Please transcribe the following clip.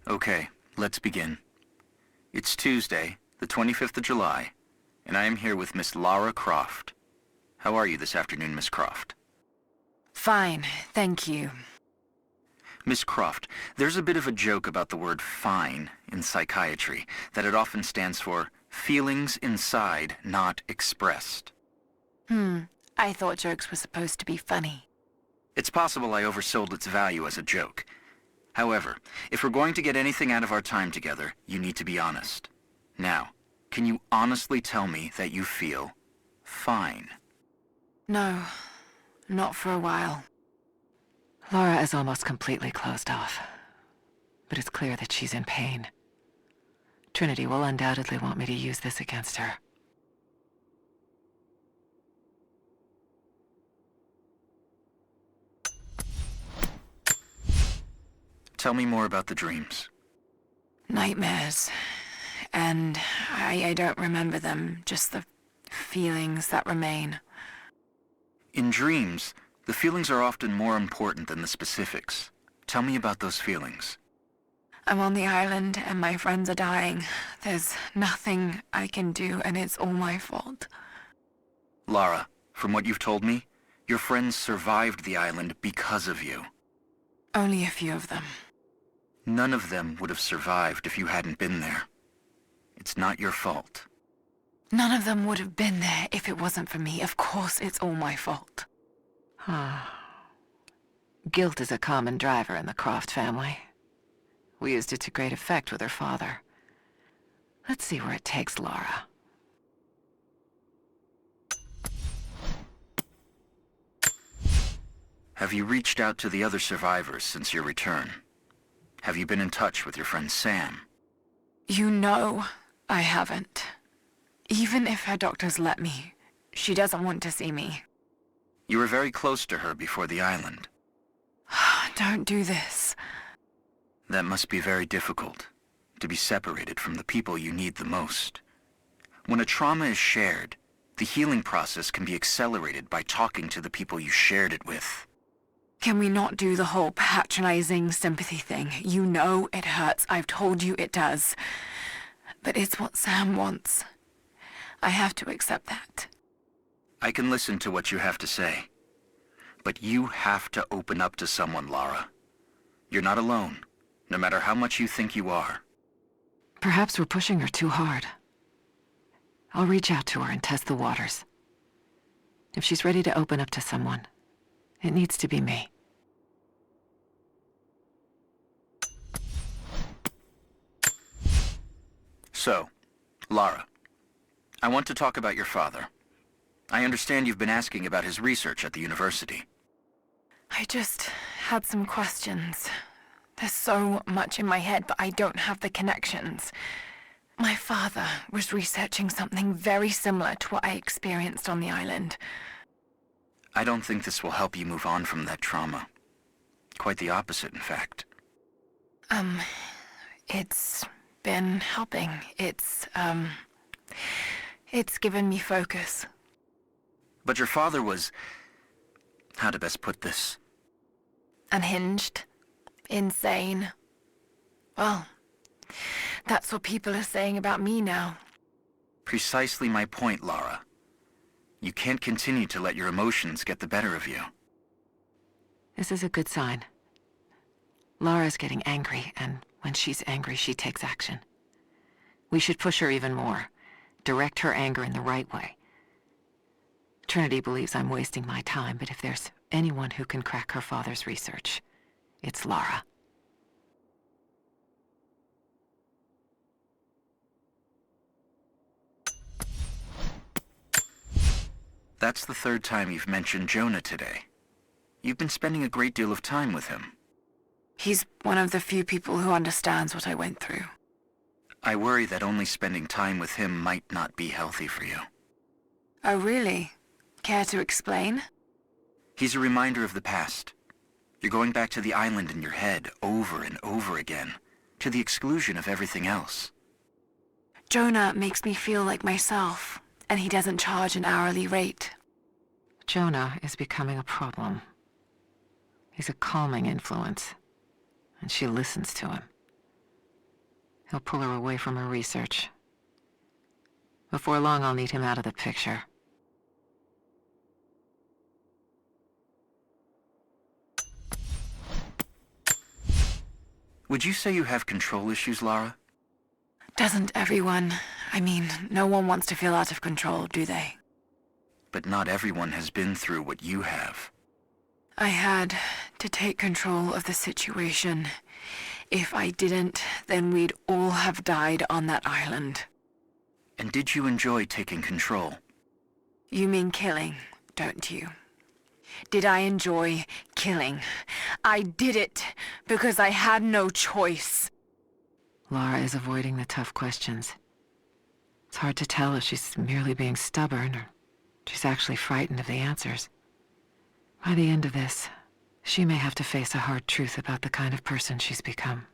Okay, let's begin. It's Tuesday, the 25th of July, and I am here with Miss Lara Croft. How are you this afternoon, Miss Croft? Fine, thank you. Miss Croft, there's a bit of a joke about the word fine in psychiatry, that it often stands for feelings inside not expressed. I thought jokes were supposed to be funny. It's possible I oversold its value as a joke. However, if we're going to get anything out of our time together, you need to be honest. Now, can you honestly tell me that you feel fine? No, not for a while. Laura is almost completely closed off, but it's clear that she's in pain. Trinity will undoubtedly want me to use this against her. Tell me more about the dreams. Nightmares. And I don't remember them, just the feelings that remain. In dreams, the feelings are often more important than the specifics. Tell me about those feelings. I'm on the island and my friends are dying. There's nothing I can do and it's all my fault. Lara, from what you've told me, your friends survived the island because of you. Only a few of them. None of them would have survived if you hadn't been there. It's not your fault. None of them would have been there if it wasn't for me. Of course it's all my fault. Guilt is a common driver in the Croft family. We used it to great effect with her father. Let's see where it takes Laura. Have you reached out to the other survivors since your return? Have you been in touch with your friend Sam? You know I haven't. Even if her doctors let me, she doesn't want to see me. You were very close to her before the island. Don't do this. That must be very difficult, to be separated from the people you need the most. When a trauma is shared, the healing process can be accelerated by talking to the people you shared it with. Can we not do the whole patronizing sympathy thing? You know it hurts. I've told you it does. But it's what Sam wants. I have to accept that. I can listen to what you have to say. But you have to open up to someone, Lara. You're not alone, no matter how much you think you are. Perhaps we're pushing her too hard. I'll reach out to her and test the waters. If she's ready to open up to someone, it needs to be me. So, Lara, I want to talk about your father. I understand you've been asking about his research at the university. I just had some questions. There's so much in my head, but I don't have the connections. My father was researching something very similar to what I experienced on the island. I don't think this will help you move on from that trauma. Quite the opposite, in fact. It's been helping. It's given me focus. But your father was... how to best put this? Unhinged. Insane. Well, that's what people are saying about me now. Precisely my point, Lara. You can't continue to let your emotions get the better of you. This is a good sign. Lara's getting angry, and when she's angry, she takes action. We should push her even more. Direct her anger in the right way. Trinity believes I'm wasting my time, but if there's anyone who can crack her father's research, it's Lara. That's the third time you've mentioned Jonah today. You've been spending a great deal of time with him. He's one of the few people who understands what I went through. I worry that only spending time with him might not be healthy for you. Oh, really? Care to explain? He's a reminder of the past. You're going back to the island in your head over and over again, to the exclusion of everything else. Jonah makes me feel like myself, and he doesn't charge an hourly rate. Jonah is becoming a problem. He's a calming influence, and she listens to him. He'll pull her away from her research. Before long, I'll need him out of the picture. Would you say you have control issues, Lara? Doesn't everyone? I mean, no one wants to feel out of control, do they? But not everyone has been through what you have. I had to take control of the situation. If I didn't, then we'd all have died on that island. And did you enjoy taking control? You mean killing, don't you? Did I enjoy killing? I did it because I had no choice. Lara is avoiding the tough questions. It's hard to tell if she's merely being stubborn or she's actually frightened of the answers. By the end of this, she may have to face a hard truth about the kind of person she's become.